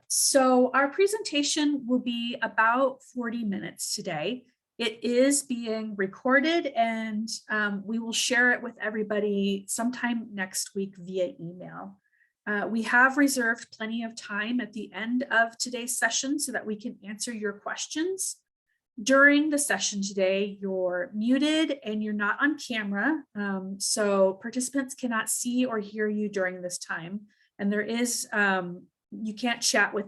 So our presentation will be about 40 minutes today. It is being recorded and we will share it with everybody sometime next week via email. We have reserved plenty of time at the end of today's session so that we can answer your questions. During the session today, you're muted and you're not on camera, so participants cannot see or hear you during this time. And there is, you can't chat with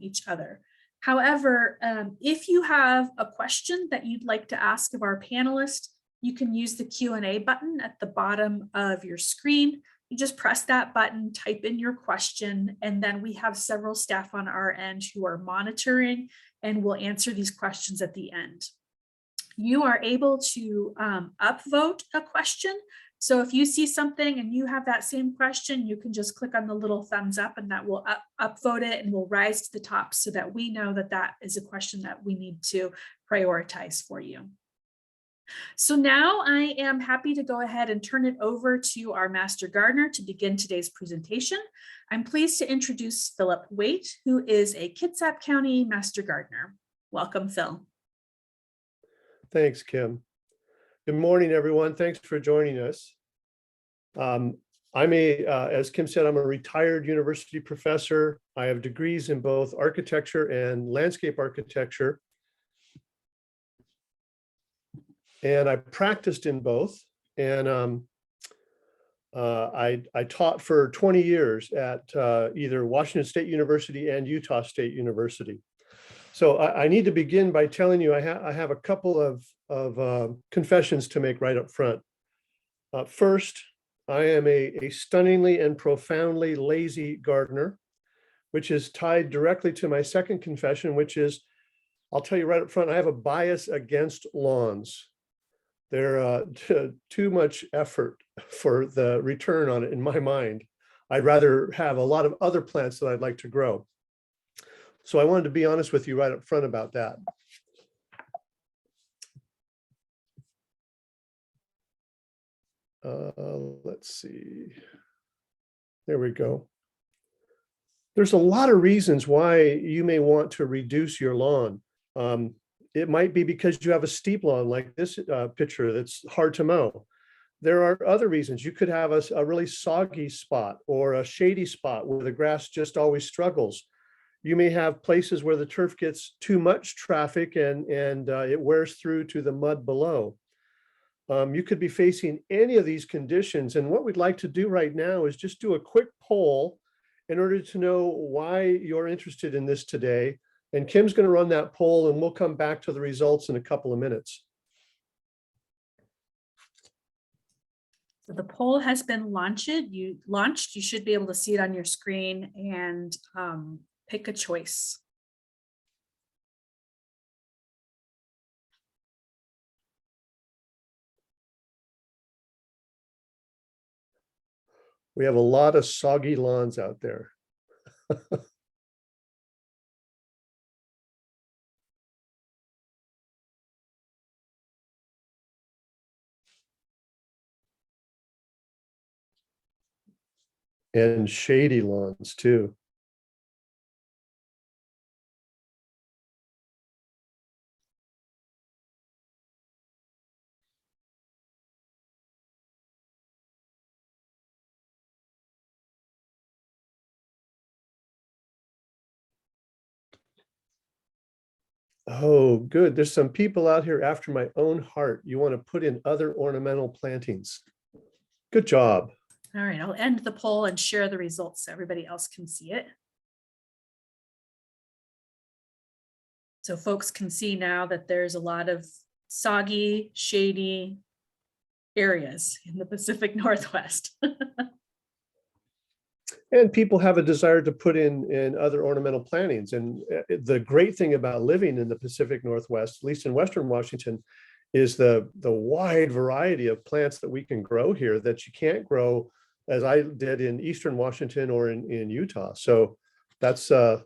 each other. However, if you have a question that you'd like to ask of our panelists, you can use the Q&A button at the bottom of your screen. You just press that button, type in your question, and then we have several staff on our end who are monitoring and will answer these questions at the end. You are able to upvote a question. So if you see something and you have that same question, you can just click on the little thumbs up and that will upvote it and will rise to the top so that we know that that is a question that we need to prioritize for you. So now I am happy to go ahead and turn it over to our Master Gardener to begin today's presentation. I'm pleased to introduce Philip Waite, who is a Kitsap County Master Gardener. Welcome, Phil. Thanks, Kim. Good morning, everyone. Thanks for joining us. As Kim said, I'm a retired university professor. I have degrees in both architecture and landscape architecture. And I practiced in both. And I taught for 20 years at either Washington State University and Utah State University. So I need to begin by telling you I have a couple of confessions to make right up front. First, I am a stunningly and profoundly lazy gardener, which is tied directly to my second confession, which is, I'll tell you right up front, I have a bias against lawns. They're too much effort for the return on it in my mind. I'd rather have a lot of other plants that I'd like to grow. So I wanted to be honest with you right up front about that. Let's see. There we go. There's a lot of reasons why you may want to reduce your lawn. It might be because you have a steep lawn like this picture that's hard to mow. There are other reasons. You could have a really soggy spot or a shady spot where the grass just always struggles. You may have places where the turf gets too much traffic and it wears through to the mud below. You could be facing any of these conditions. And what we'd like to do right now is just do a quick poll in order to know why you're interested in this today. And Kim's going to run that poll and we'll come back to the results in a couple of minutes. So the poll has been launched. You should be able to see it on your screen and pick a choice. We have a lot of soggy lawns out there. And shady lawns too. Oh, good. There's some people out here after my own heart. You want to put in other ornamental plantings. Good job. All right, I'll end the poll and share the results so everybody else can see it. So folks can see now that there's a lot of soggy, shady areas in the Pacific Northwest. And people have a desire to put in other ornamental plantings. And the great thing about living in the Pacific Northwest, at least in Western Washington, is the wide variety of plants that we can grow here that you can't grow as I did in Eastern Washington or in Utah. So that's, I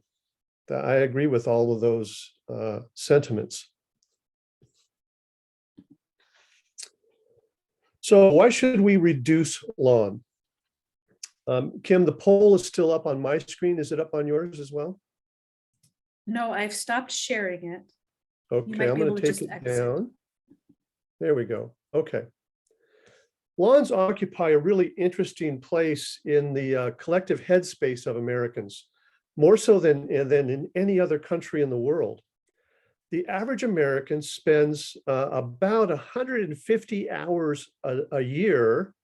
agree with all of those sentiments. So why should we reduce lawn? Kim, the poll is still up on my screen. Is it up on yours as well? No, I've stopped sharing it. You Okay, might I'm be going able to to take just it exit. down. There we go. Okay. Lawns occupy a really interesting place in the collective headspace of Americans, more so than in any other country in the world. The average American spends about 150 hours a year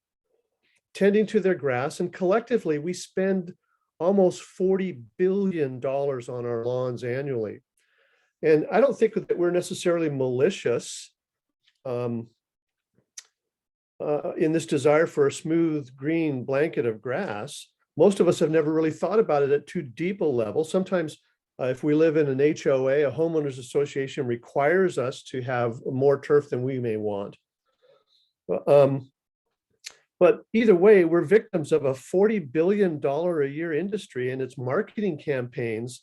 tending to their grass, and collectively we spend almost $40 billion on our lawns annually. And I don't think that we're necessarily malicious in this desire for a smooth green blanket of grass. Most of us have never really thought about it at too deep a level. Sometimes if we live in an HOA, a homeowners association requires us to have more turf than we may want. But either way, we're victims of a $40 billion a year industry and its marketing campaigns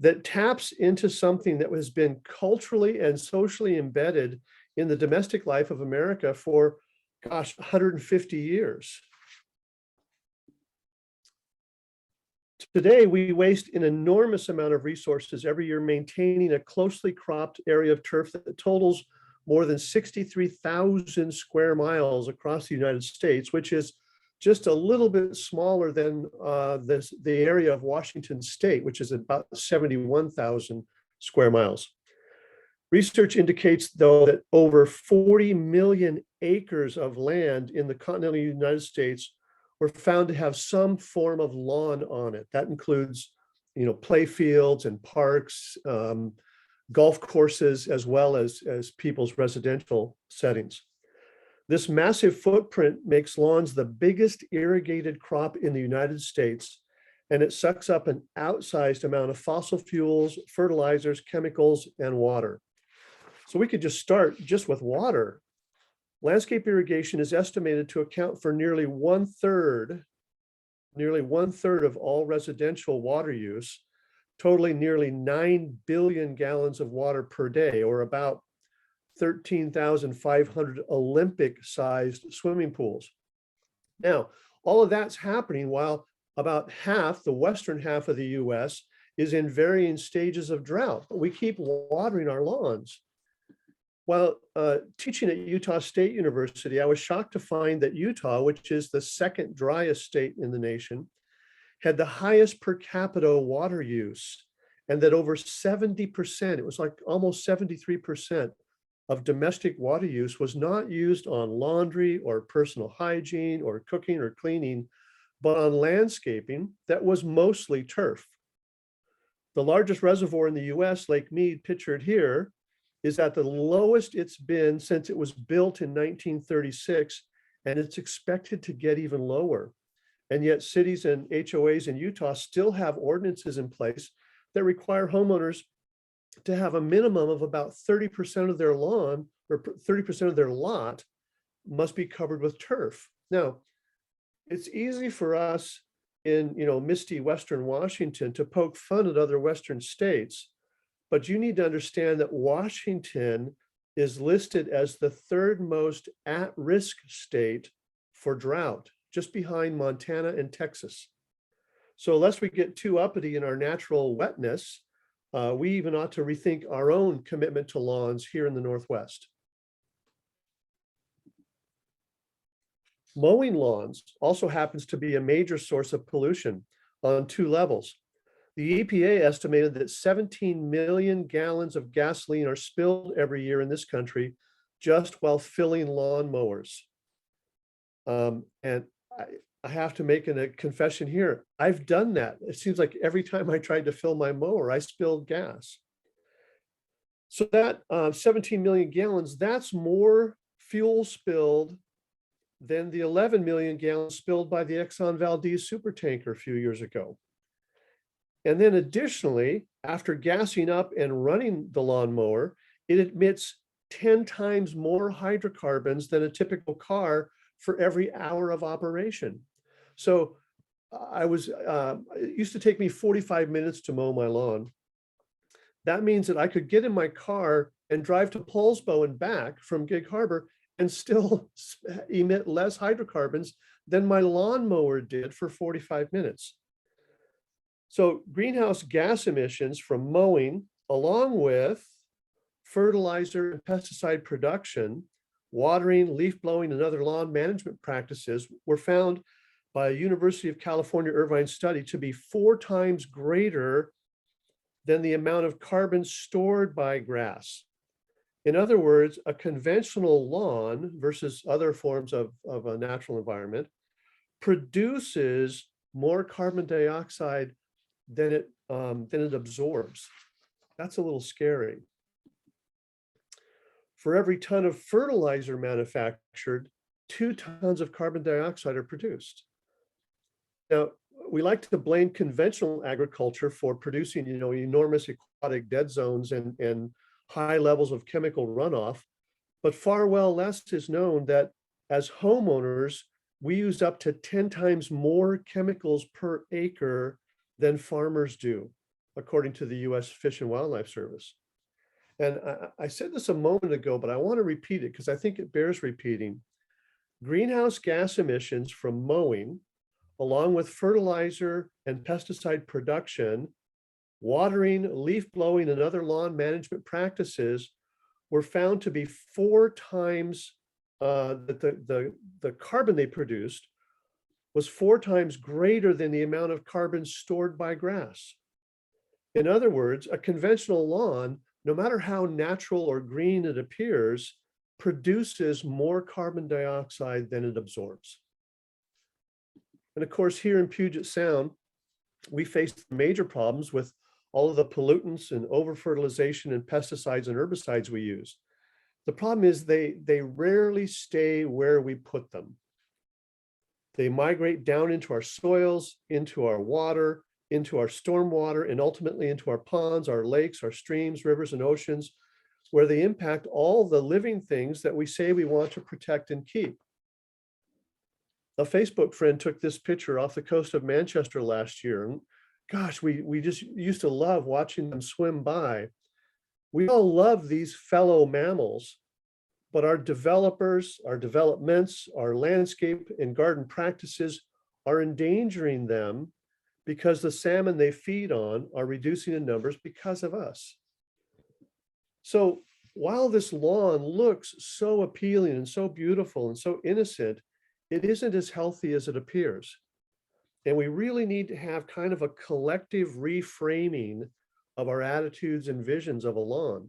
that taps into something that has been culturally and socially embedded in the domestic life of America for, gosh, 150 years. Today, we waste an enormous amount of resources every year maintaining a closely cropped area of turf that totals more than 63,000 square miles across the United States, which is just a little bit smaller than the area of Washington State, which is about 71,000 square miles. Research indicates, though, that over 40 million acres of land in the continental United States were found to have some form of lawn on it. That includes, play fields and parks, golf courses, as well as people's residential settings. This massive footprint makes lawns the biggest irrigated crop in the United States, and it sucks up an outsized amount of fossil fuels, fertilizers, chemicals, and water. So we could just start just with water. Landscape irrigation is estimated to account for nearly one third of all residential water use, totaling nearly 9 billion gallons of water per day, or about 13,500 Olympic-sized swimming pools. Now, all of that's happening while about half, the western half of the US, is in varying stages of drought. But we keep watering our lawns. While teaching at Utah State University, I was shocked to find that Utah, which is the second driest state in the nation, had the highest per capita water use, and that over 70%, it was like almost 73% of domestic water use was not used on laundry or personal hygiene or cooking or cleaning, but on landscaping that was mostly turf. The largest reservoir in the US, Lake Mead, pictured here, is at the lowest it's been since it was built in 1936, and it's expected to get even lower. And yet cities and HOAs in Utah still have ordinances in place that require homeowners to have a minimum of about 30% of their lawn or 30% of their lot must be covered with turf. Now, it's easy for us in misty Western Washington to poke fun at other Western states, but you need to understand that Washington is listed as the third most at-risk state for drought, just behind Montana and Texas. So lest we get too uppity in our natural wetness, we even ought to rethink our own commitment to lawns here in the Northwest. Mowing lawns also happens to be a major source of pollution on two levels. The EPA estimated that 17 million gallons of gasoline are spilled every year in this country just while filling lawn mowers. And I have to make a confession here. I've done that. It seems like every time I tried to fill my mower, I spilled gas. So that 17 million gallons, that's more fuel spilled than the 11 million gallons spilled by the Exxon Valdez supertanker a few years ago. And then additionally, after gassing up and running the lawnmower, it emits 10 times more hydrocarbons than a typical car for every hour of operation. So it used to take me 45 minutes to mow my lawn. That means that I could get in my car and drive to Poulsbo and back from Gig Harbor and still emit less hydrocarbons than my lawnmower did for 45 minutes. So greenhouse gas emissions from mowing, along with fertilizer and pesticide production, watering, leaf blowing, and other lawn management practices were found by a University of California Irvine study to be 4 times greater than the amount of carbon stored by grass. In other words, a conventional lawn versus other forms of a natural environment produces more carbon dioxide than it absorbs. That's a little scary. For every ton of fertilizer manufactured, 2 tons of carbon dioxide are produced. Now, we like to blame conventional agriculture for producing, enormous aquatic dead zones and high levels of chemical runoff, but far well less is known that as homeowners, we use up to 10 times more chemicals per acre than farmers do, according to the US Fish and Wildlife Service. And I said this a moment ago, but I want to repeat it because I think it bears repeating. Greenhouse gas emissions from mowing, along with fertilizer and pesticide production, watering, leaf blowing, and other lawn management practices were found to be 4 times the carbon they produced was 4 times greater than the amount of carbon stored by grass. In other words, a conventional lawn, no matter how natural or green it appears, produces more carbon dioxide than it absorbs. And of course, here in Puget Sound, we face major problems with all of the pollutants and over-fertilization and pesticides and herbicides we use. The problem is they rarely stay where we put them. They migrate down into our soils, into our water, into our stormwater, and ultimately into our ponds, our lakes, our streams, rivers, and oceans, where they impact all the living things that we say we want to protect and keep. A Facebook friend took this picture off the coast of Manchester last year. And gosh, we just used to love watching them swim by. We all love these fellow mammals, but our developers, our developments, our landscape and garden practices are endangering them because the salmon they feed on are reducing in numbers because of us. So while this lawn looks so appealing and so beautiful and so innocent, it isn't as healthy as it appears. And we really need to have kind of a collective reframing of our attitudes and visions of a lawn.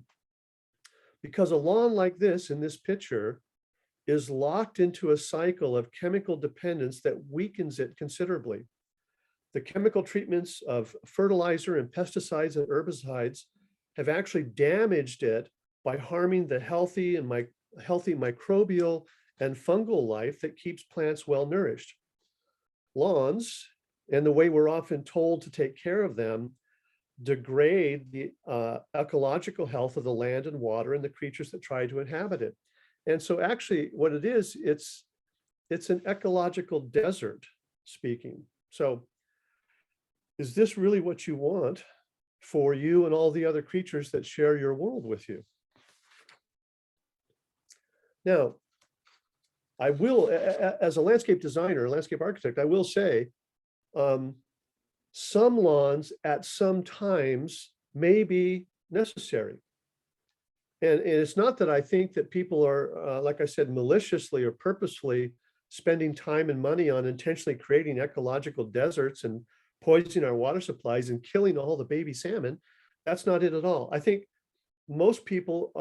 Because a lawn like this in this picture is locked into a cycle of chemical dependence that weakens it considerably. The chemical treatments of fertilizer and pesticides and herbicides have actually damaged it by harming the healthy microbial and fungal life that keeps plants well nourished. Lawns, and the way we're often told to take care of them, degrade the ecological health of the land and water and the creatures that try to inhabit it. And so actually what it is, it's an ecological desert speaking. So is this really what you want for you and all the other creatures that share your world with you? Now, I will, as a landscape designer, landscape architect, I will say, some lawns at some times may be necessary. And it's not that I think that people are, like I said, maliciously or purposefully spending time and money on intentionally creating ecological deserts and poisoning our water supplies and killing all the baby salmon. That's not it at all. I think most people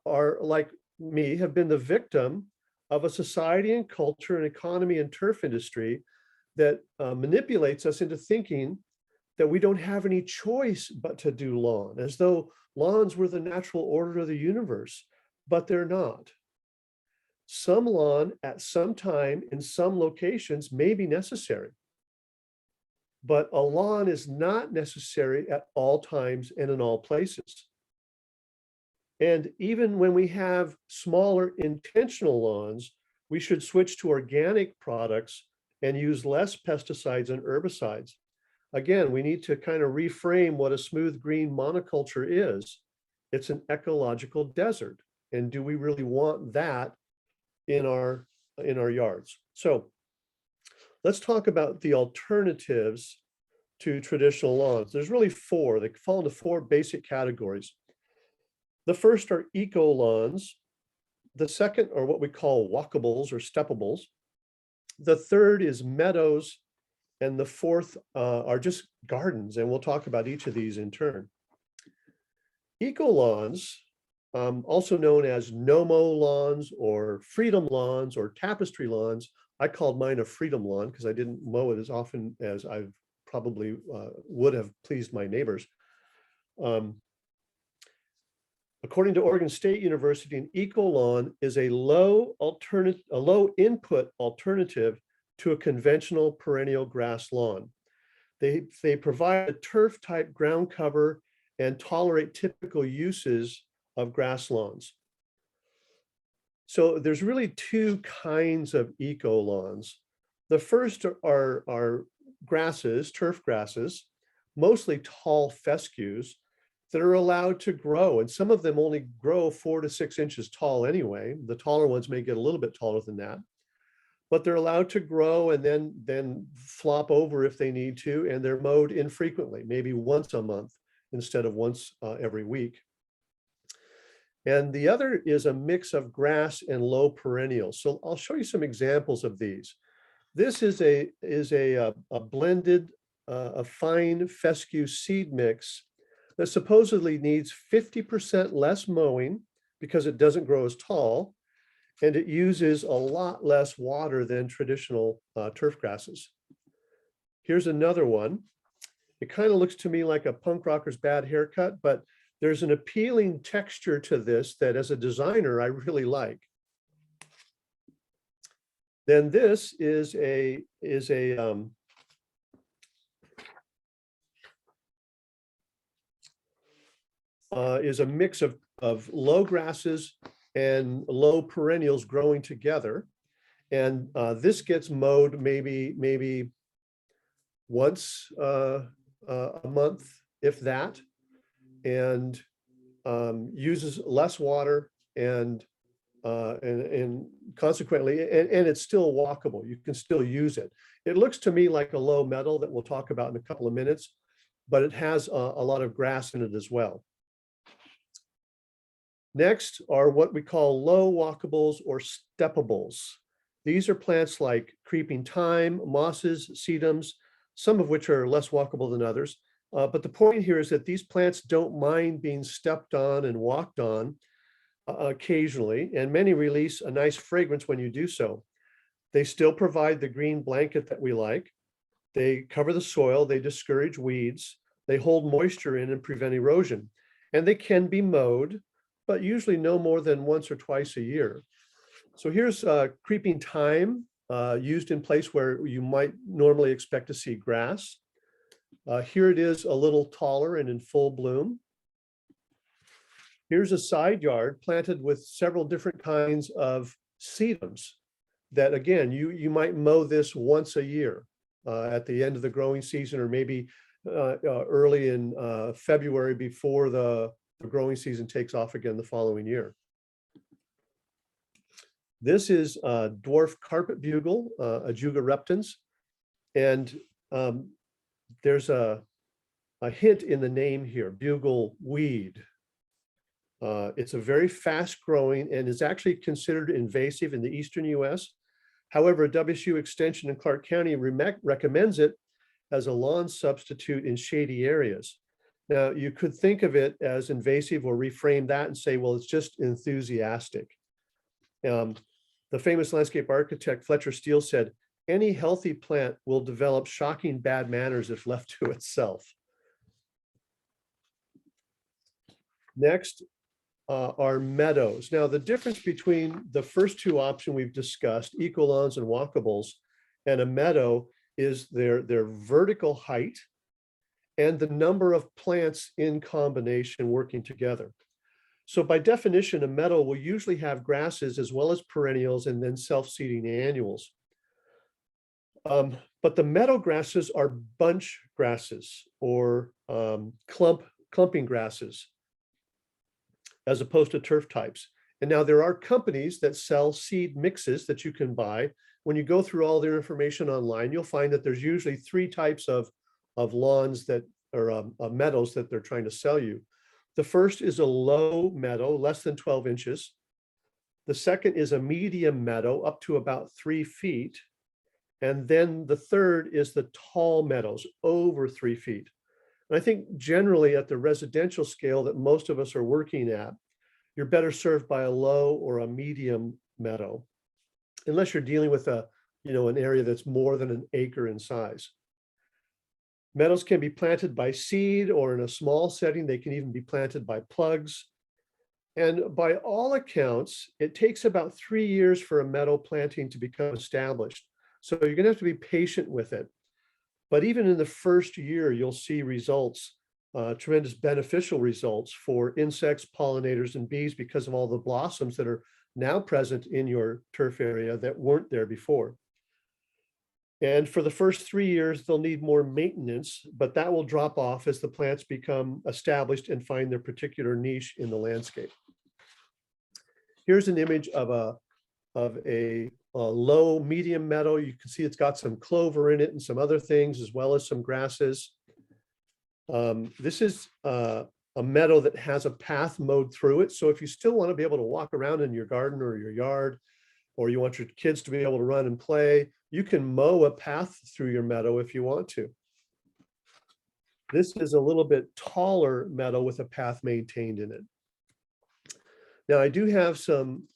are like me, have been the victim of a society and culture and economy and turf industry that manipulates us into thinking that we don't have any choice but to do lawn, as though lawns were the natural order of the universe, but they're not. Some lawn at some time in some locations may be necessary, but a lawn is not necessary at all times and in all places. And even when we have smaller intentional lawns, we should switch to organic products and use less pesticides and herbicides. Again, we need to kind of reframe what a smooth green monoculture is. It's an ecological desert. And do we really want that in our yards? So let's talk about the alternatives to traditional lawns. There's really four. They fall into four basic categories. The first are eco lawns. The second are what we call walkables or steppables. The third is meadows. And the fourth are just gardens. And we'll talk about each of these in turn. Eco lawns, also known as no-mow lawns or freedom lawns or tapestry lawns. I called mine a freedom lawn because I didn't mow it as often as I probably would have pleased my neighbors. According to Oregon State University, an eco lawn is a low input alternative to a conventional perennial grass lawn. They provide a turf type ground cover and tolerate typical uses of grass lawns. So there's really two kinds of eco lawns. The first are grasses, turf grasses, mostly tall fescues that are allowed to grow. And some of them only grow 4 to 6 inches tall anyway. The taller ones may get a little bit taller than that, but they're allowed to grow and then flop over if they need to. And they're mowed infrequently, maybe once a month instead of once every week. And the other is a mix of grass and low perennials. So I'll show you some examples of these. This is a blended, a fine fescue seed mix that supposedly needs 50% less mowing because it doesn't grow as tall, and it uses a lot less water than traditional turf grasses. Here's another one. It kind of looks to me like a punk rocker's bad haircut, but there's an appealing texture to this that as a designer, I really like. Then this is a mix of low grasses and low perennials growing together. And this gets mowed maybe once a month, if that, and uses less water and consequently, and it's still walkable. You can still use it. It looks to me like a low metal that we'll talk about in a couple of minutes, but it has a lot of grass in it as well. Next are what we call low walkables or steppables. These are plants like creeping thyme, mosses, sedums, some of which are less walkable than others. But the point here is that these plants don't mind being stepped on and walked on occasionally, and many release a nice fragrance when you do so. They still provide the green blanket that we like. They cover the soil, they discourage weeds, they hold moisture in and prevent erosion, and they can be mowed, but usually no more than once or twice a year. So here's creeping thyme used in place where you might normally expect to see grass. Here it is a little taller and in full bloom. Here's a side yard planted with several different kinds of sedums that, again, you might mow this once a year at the end of the growing season, or maybe early in February before the growing season takes off again the following year. This is dwarf carpet bugle, Ajuga reptons, and there's a hint in the name here, bugle weed. It's a very fast growing and is actually considered invasive in the eastern US. However, WSU Extension in Clark County recommends it as a lawn substitute in shady areas. Now, you could think of it as invasive or reframe that and say, well, it's just enthusiastic. The famous landscape architect Fletcher Steele said, any healthy plant will develop shocking bad manners if left to itself. Next are meadows. Now, the difference between the first two options we've discussed, eco-lawns and walkables, and a meadow is their vertical height and the number of plants in combination working together. So by definition, a meadow will usually have grasses as well as perennials and then self-seeding annuals. But the meadow grasses are bunch grasses or clumping grasses, as opposed to turf types. And now there are companies that sell seed mixes that you can buy when you go through all their information online, you'll find that there's usually three types of lawns that or meadows that they're trying to sell you. The first is a low meadow, less than 12 inches. The second is a medium meadow up to about 3 feet. And then the third is the tall meadows over 3 feet. And I think generally at the residential scale that most of us are working at, you're better served by a low or a medium meadow, unless you're dealing with an area that's more than an acre in size. Meadows can be planted by seed, or in a small setting, they can even be planted by plugs. And by all accounts, it takes about 3 years for a meadow planting to become established. So you're going to have to be patient with it. But even in the first year, you'll see results, tremendous beneficial results for insects, pollinators, and bees because of all the blossoms that are now present in your turf area that weren't there before. And for the first 3 years, they'll need more maintenance, but that will drop off as the plants become established and find their particular niche in the landscape. Here's an image of a low medium meadow. You can see it's got some clover in it and some other things, as well as some grasses. This is a meadow that has a path mowed through it. So if you still want to be able to walk around in your garden or your yard, or you want your kids to be able to run and play, you can mow a path through your meadow if you want to. This is a little bit taller meadow with a path maintained in it. Now, I do have some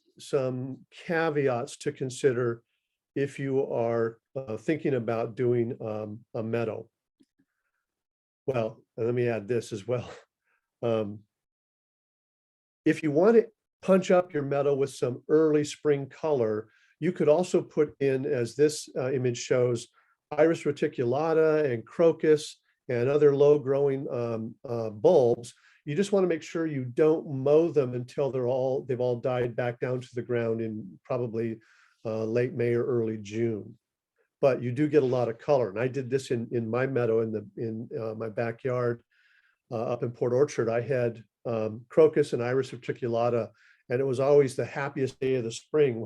caveats to consider if you are thinking about doing a meadow. Well, let me add this as well. If you want to punch up your meadow with some early spring color, you could also put in, as this image shows, Iris reticulata and crocus and other low growing bulbs. You just want to make sure you don't mow them until they've all died back down to the ground in probably late May or early June. But you do get a lot of color. And I did this in my meadow in my backyard up in Port Orchard. I had crocus and Iris reticulata, and it was always the happiest day of the spring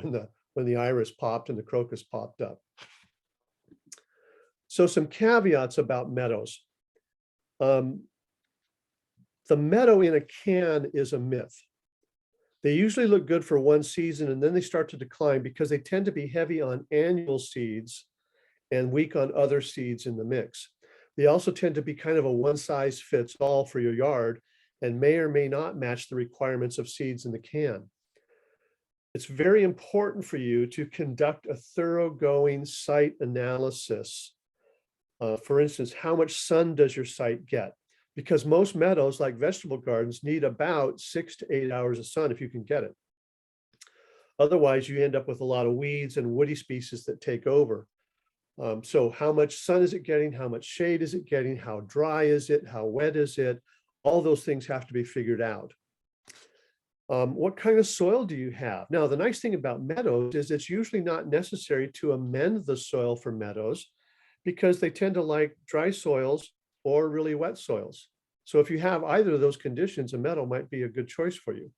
when the iris popped and the crocus popped up. So some caveats about meadows. The meadow in a can is a myth. They usually look good for one season and then they start to decline because they tend to be heavy on annual seeds and weak on other seeds in the mix. They also tend to be kind of a one size fits all for your yard and may or may not match the requirements of seeds in the can. It's very important for you to conduct a thoroughgoing site analysis. For instance, how much sun does your site get? Because most meadows, like vegetable gardens, need about 6 to 8 hours of sun if you can get it. Otherwise, you end up with a lot of weeds and woody species that take over. So how much sun is it getting? How much shade is it getting? How dry is it? How wet is it? All those things have to be figured out. What kind of soil do you have? Now, the nice thing about meadows is it's usually not necessary to amend the soil for meadows because they tend to like dry soils or really wet soils. So if you have either of those conditions, a meadow might be a good choice for you.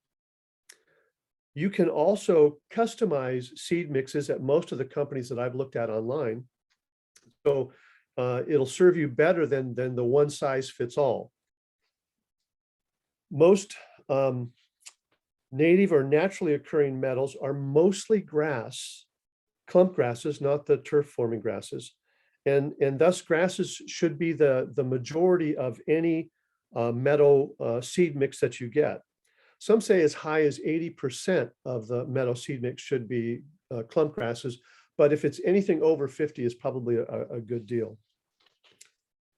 You can also customize seed mixes at most of the companies that I've looked at online. So it'll serve you better than the one size fits all. Most native or naturally occurring meadows are mostly grass, clump grasses, not the turf forming grasses. And thus grasses should be the majority of any meadow seed mix that you get. Some say as high as 80% of the meadow seed mix should be clump grasses, but if it's anything over 50 is probably a good deal.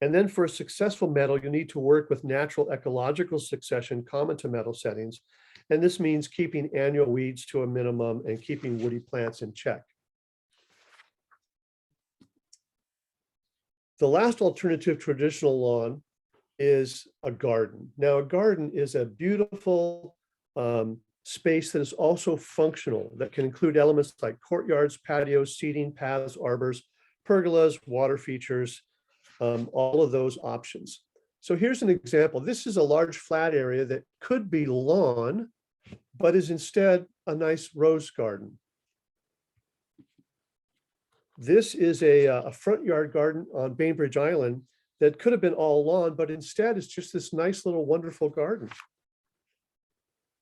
And then for a successful meadow, you need to work with natural ecological succession common to meadow settings. And this means keeping annual weeds to a minimum and keeping woody plants in check. The last alternative traditional lawn is a garden. Now, a garden is a beautiful space that is also functional, that can include elements like courtyards, patios, seating, paths, arbors, pergolas, water features, all of those options. So here's an example. This is a large flat area that could be lawn, but is instead a nice rose garden. This is a front yard garden on Bainbridge Island that could have been all lawn, but instead it's just this nice little wonderful garden.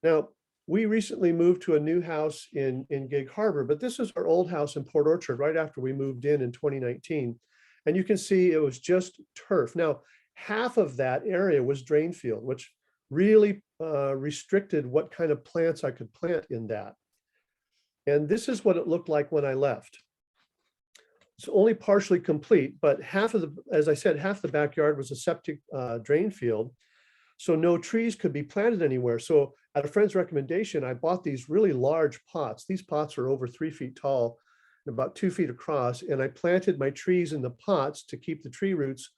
Now, we recently moved to a new house in Gig Harbor, but this is our old house in Port Orchard right after we moved in 2019. And you can see it was just turf. Now, half of that area was drain field, which really restricted what kind of plants I could plant in that. And this is what it looked like when I left. It's only partially complete, but half of the, as I said, half the backyard was a septic drain field. So no trees could be planted anywhere. So at a friend's recommendation, I bought these really large pots. These pots are over 3 feet tall and about 2 feet across. And I planted my trees in the pots to keep the tree roots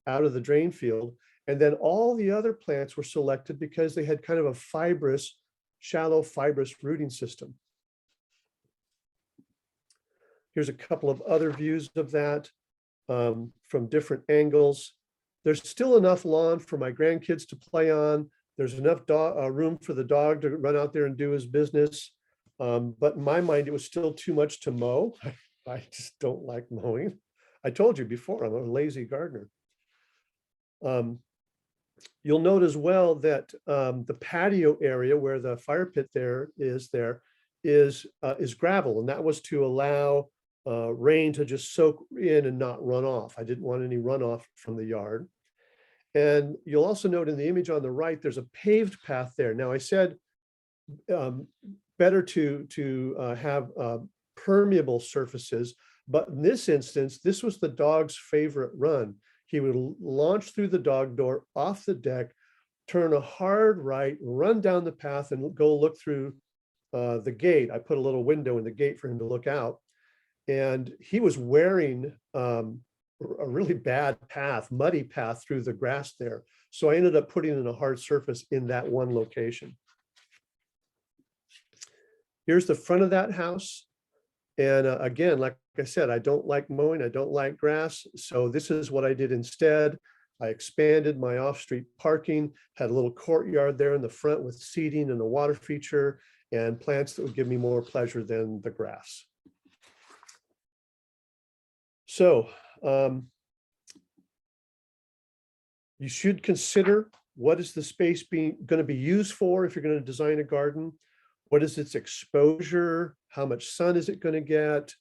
out of the drain field. And then all the other plants were selected because they had kind of a fibrous, shallow fibrous rooting system. Here's a couple of other views of that from different angles. There's still enough lawn for my grandkids to play on. There's enough room for the dog to run out there and do his business. But in my mind, it was still too much to mow. I just don't like mowing. I told you before, I'm a lazy gardener. You'll note as well that the patio area where the fire pit is gravel, and that was to allow rain to just soak in and not run off. I didn't want any runoff from the yard. And you'll also note in the image on the right, there's a paved path there. Now I said better to have permeable surfaces, but in this instance, this was the dog's favorite run. He would launch through the dog door off the deck, turn a hard right, run down the path and go look through the gate. I put a little window in the gate for him to look out. And he was wearing a really bad path, muddy path through the grass there. So I ended up putting in a hard surface in that one location. Here's the front of that house. And again, like I said, I don't like mowing, I don't like grass. So this is what I did instead. I expanded my off-street parking, had a little courtyard there in the front with seating and a water feature and plants that would give me more pleasure than the grass. So you should consider what is the space going to be used for if you're going to design a garden. What is its exposure? How much sun is it going to get?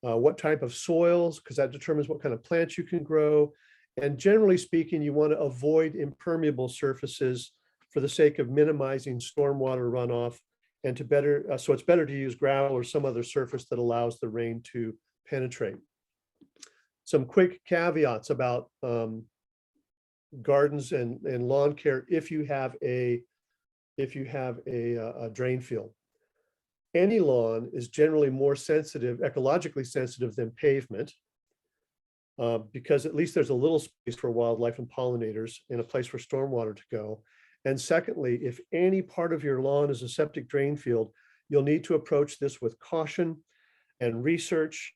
What type of soils? Because that determines what kind of plants you can grow. And generally speaking, you want to avoid impermeable surfaces for the sake of minimizing stormwater runoff and to better, so it's better to use gravel or some other surface that allows the rain to penetrate. Some quick caveats about gardens and lawn care if you have a drain field. Any lawn is generally more sensitive, ecologically sensitive than pavement, because at least there's a little space for wildlife and pollinators and a place for stormwater to go. And secondly, if any part of your lawn is a septic drain field, you'll need to approach this with caution and research,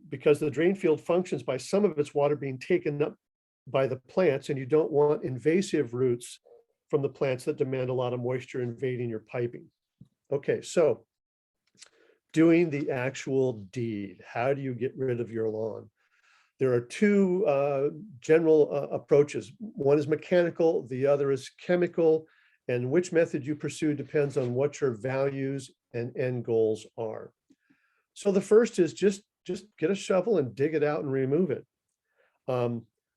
because the drain field functions by some of its water being taken up by the plants, and you don't want invasive roots from the plants that demand a lot of moisture invading your piping. Okay, so doing the actual deed. How do you get rid of your lawn? There are two general approaches. One is mechanical, the other is chemical, and which method you pursue depends on what your values and end goals are. So the first is just get a shovel and dig it out and remove it.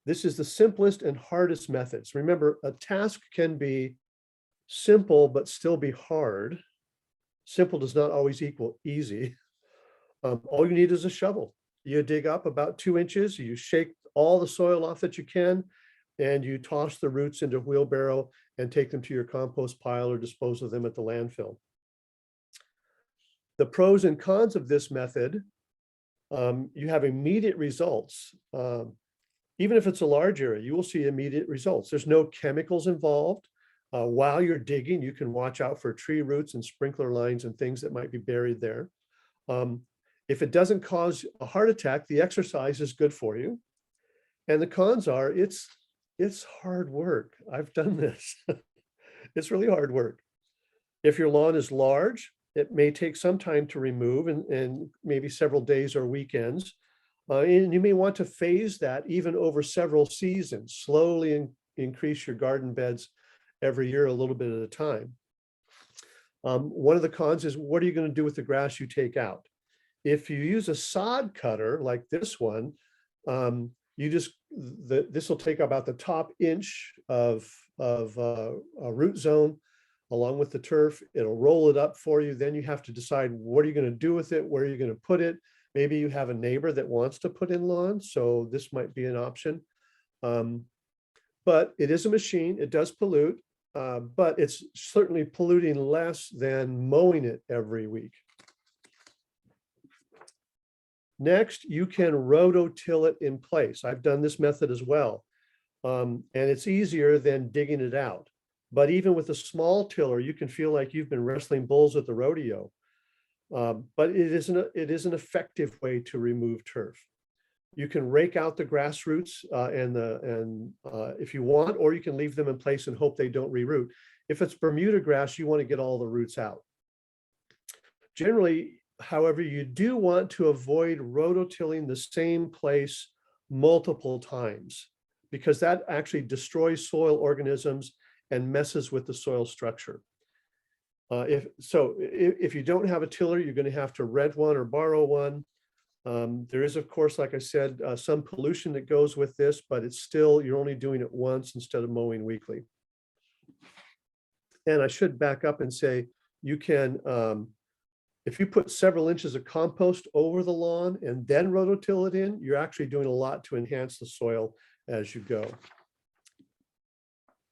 This is the simplest and hardest methods. Remember, a task can be simple, but still be hard. Simple does not always equal easy. All you need is a shovel. You dig up about 2 inches, you shake all the soil off that you can, and you toss the roots into a wheelbarrow and take them to your compost pile or dispose of them at the landfill. The pros and cons of this method, you have immediate results. Even if it's a large area, you will see immediate results. There's no chemicals involved. While you're digging, you can watch out for tree roots and sprinkler lines and things that might be buried there. If it doesn't cause a heart attack, the exercise is good for you. And the cons are, it's hard work. I've done this. It's really hard work. If your lawn is large, It may take some time to remove and maybe several days or weekends. And you may want to phase that even over several seasons, slowly increase your garden beds every year a little bit at a time. One of the cons is, what are you going to do with the grass you take out? If you use a sod cutter like this one, this will take about the top inch of a root zone along with the turf. It'll roll it up for you. Then you have to decide, what are you going to do with it? Where are you going to put it? Maybe you have a neighbor that wants to put in lawn, so this might be an option. But it is a machine. It does pollute, but it's certainly polluting less than mowing it every week. Next, you can rototill it in place. I've done this method as well. And it's easier than digging it out. But even with a small tiller, you can feel like you've been wrestling bulls at the rodeo. But it is an effective way to remove turf. You can rake out the grass roots if you want, or you can leave them in place and hope they don't reroot. If it's Bermuda grass, you want to get all the roots out. Generally, however, you do want to avoid rototilling the same place multiple times, because that actually destroys soil organisms and messes with the soil structure. If you don't have a tiller, you're going to have to rent one or borrow one. There is, of course, like I said, some pollution that goes with this, but it's still, you're only doing it once instead of mowing weekly. And I should back up and say, you can, if you put several inches of compost over the lawn and then rototill it in, you're actually doing a lot to enhance the soil as you go.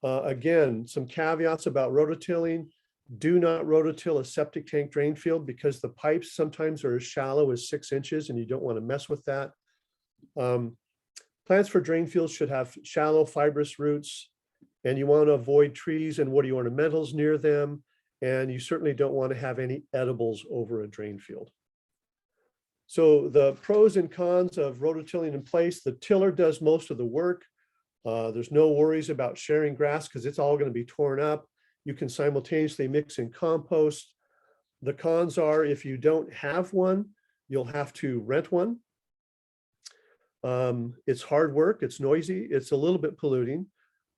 Again, some caveats about rototilling. Do not rototill a septic tank drain field because the pipes sometimes are as shallow as 6 inches and you don't want to mess with that. Plants for drain fields should have shallow fibrous roots, and you want to avoid trees and woody ornamentals near them. And you certainly don't want to have any edibles over a drain field. So the pros and cons of rototilling in place: the tiller does most of the work. There's no worries about sharing grass because it's all going to be torn up. You can simultaneously mix in compost. The cons are, if you don't have one, you'll have to rent one. It's hard work, it's noisy, it's a little bit polluting.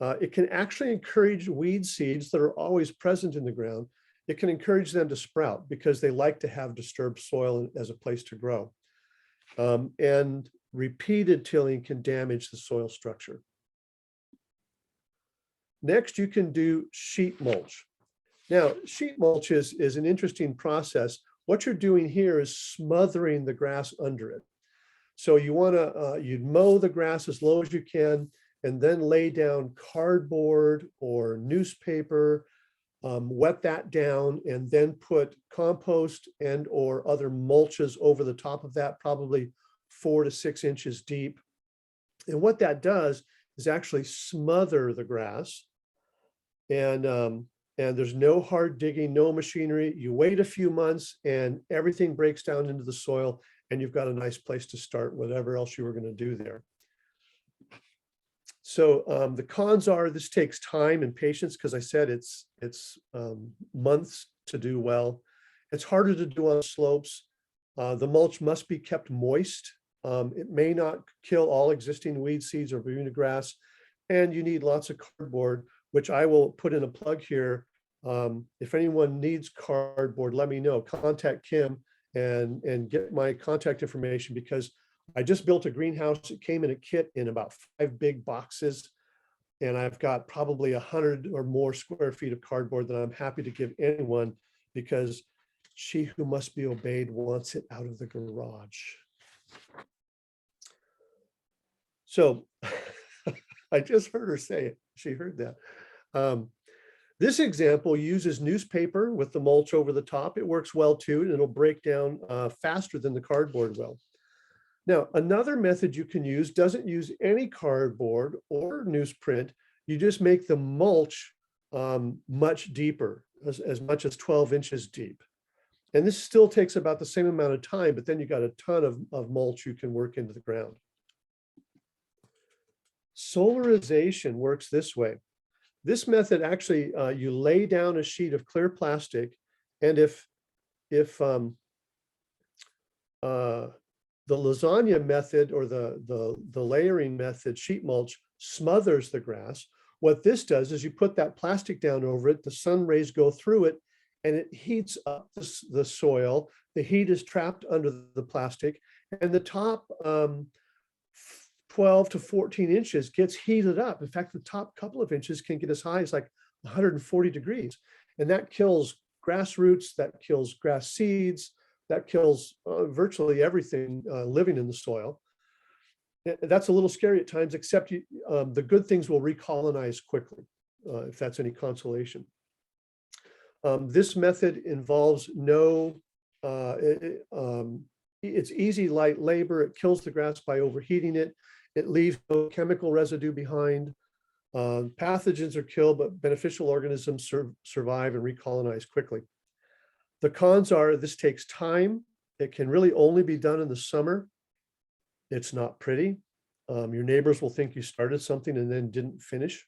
It can actually encourage weed seeds that are always present in the ground. It can encourage them to sprout because they like to have disturbed soil as a place to grow. And repeated tilling can damage the soil structure. Next, you can do sheet mulch. Now, sheet mulch is an interesting process. What you're doing here is smothering the grass under it. So you want to, you'd mow the grass as low as you can, and then lay down cardboard or newspaper, wet that down, and then put compost and or other mulches over the top of that, probably 4 to 6 inches deep. And what that does is actually smother the grass. And there's no hard digging, no machinery. You wait a few months and everything breaks down into the soil, and you've got a nice place to start whatever else you were going to do there. So the cons are, this takes time and patience, because I said it's months to do well. It's harder to do on slopes. The mulch must be kept moist. It may not kill all existing weed seeds or Bermuda grass, and you need lots of cardboard, which I will put in a plug here. If anyone needs cardboard, let me know. Contact Kim and get my contact information, because I just built a greenhouse. It came in a kit in about 5 big boxes, and I've got probably 100 or more square feet of cardboard that I'm happy to give anyone, because she who must be obeyed wants it out of the garage. So I just heard her say it. She heard that. This example uses newspaper with the mulch over the top. It works well too, and it'll break down faster than the cardboard will. Now, another method you can use doesn't use any cardboard or newsprint. You just make the mulch much deeper, as much as 12 inches deep. And this still takes about the same amount of time, but then you got a ton of mulch you can work into the ground. Solarization works this way. This method actually, you lay down a sheet of clear plastic, and if if the lasagna method or the layering method, sheet mulch, smothers the grass. What this does is you put that plastic down over it, the sun rays go through it, and it heats up the soil. The heat is trapped under the plastic, and the top 12 to 14 inches gets heated up. In fact, the top couple of inches can get as high as like 140 degrees. And that kills grass roots, that kills grass seeds, that kills virtually everything living in the soil. That's a little scary at times, except the good things will recolonize quickly, if that's any consolation. This method involves it's easy, light labor. It kills the grass by overheating it. It leaves no chemical residue behind. Pathogens are killed, but beneficial organisms survive and recolonize quickly. The cons are this takes time. It can really only be done in the summer. It's not pretty. Your neighbors will think you started something and then didn't finish.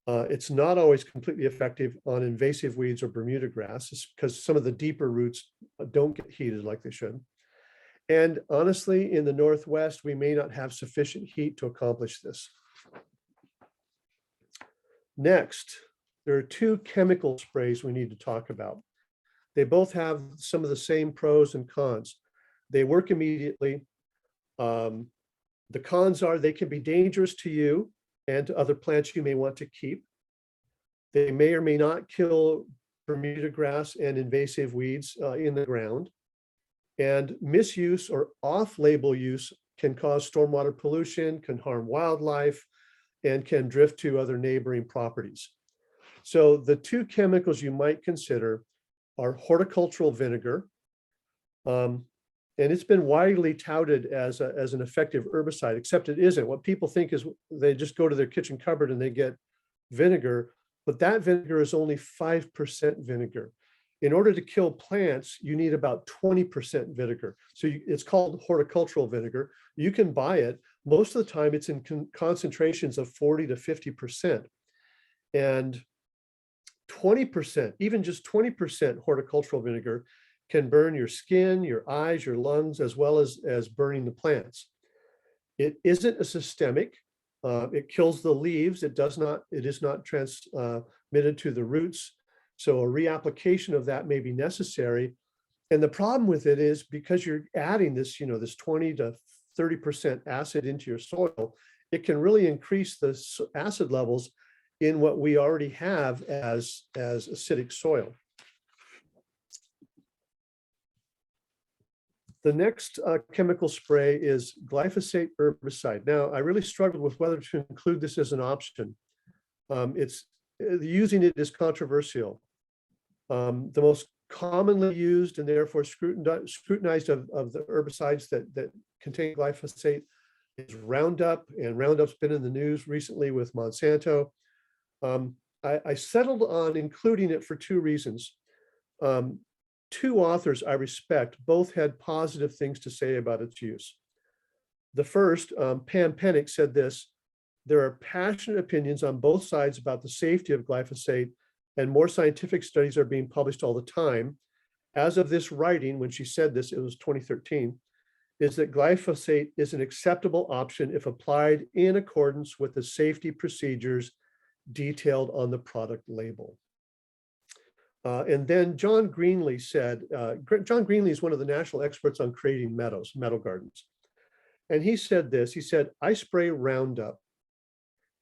It's not always completely effective on invasive weeds or Bermuda grass because some of the deeper roots don't get heated like they should. And honestly, in the Northwest, we may not have sufficient heat to accomplish this. Next, there are two chemical sprays we need to talk about. They both have some of the same pros and cons. They work immediately. The cons are they can be dangerous to you and to other plants you may want to keep. They may or may not kill Bermuda grass and invasive weeds in the ground. And misuse or off-label use can cause stormwater pollution, can harm wildlife, and can drift to other neighboring properties. So the two chemicals you might consider are horticultural vinegar. And it's been widely touted as an effective herbicide, except it isn't. What people think is they just go to their kitchen cupboard and they get vinegar, but that vinegar is only 5% vinegar. In order to kill plants, you need about 20% vinegar. So it's called horticultural vinegar. You can buy it. Most of the time it's in concentrations of 40 to 50%. And 20%, even just 20% horticultural vinegar can burn your skin, your eyes, your lungs, as well as burning the plants. It isn't a systemic. It kills the leaves. It is not transmitted to the roots. So a reapplication of that may be necessary. And the problem with it is because you're adding this, this 20 to 30% acid into your soil, it can really increase the acid levels in what we already have as acidic soil. The next chemical spray is glyphosate herbicide. Now, I really struggled with whether to include this as an option. Using it is controversial. The most commonly used and therefore scrutinized of the herbicides that contain glyphosate is Roundup, and Roundup's been in the news recently with Monsanto. I settled on including it for two reasons. Two authors I respect both had positive things to say about its use. The first, Pam Pennick, said this: there are passionate opinions on both sides about the safety of glyphosate, and more scientific studies are being published all the time. As of this writing, when she said this, it was 2013, is that glyphosate is an acceptable option if applied in accordance with the safety procedures detailed on the product label. And then John Greenlee said, John Greenlee is one of the national experts on creating meadows, meadow gardens. And he said this, he said, I spray Roundup.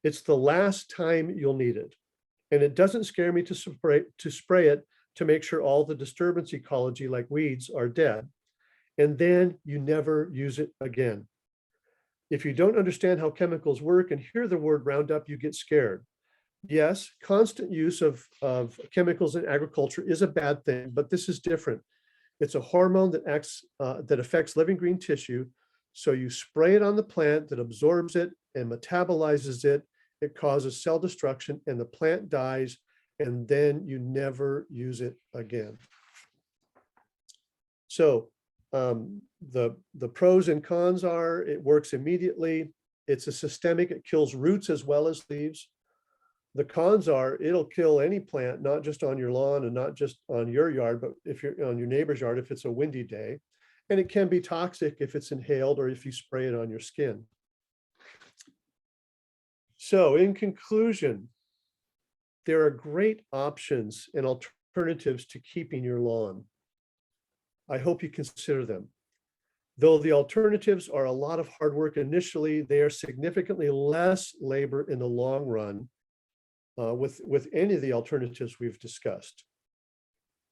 It's the last time you'll need it. And it doesn't scare me to spray it to make sure all the disturbance ecology like weeds are dead. And then you never use it again. If you don't understand how chemicals work and hear the word Roundup, you get scared. Yes, constant use of chemicals in agriculture is a bad thing, but this is different. It's a hormone that affects living green tissue. So you spray it on the plant that absorbs it and metabolizes it. It causes cell destruction and the plant dies, and then you never use it again. So the pros and cons are it works immediately. It's a systemic, it kills roots as well as leaves. The cons are it'll kill any plant, not just on your lawn and not just on your yard, but if you're on your neighbor's yard, if it's a windy day. And it can be toxic if it's inhaled or if you spray it on your skin. So in conclusion, there are great options and alternatives to keeping your lawn. I hope you consider them. Though the alternatives are a lot of hard work initially, they are significantly less labor in the long run with any of the alternatives we've discussed.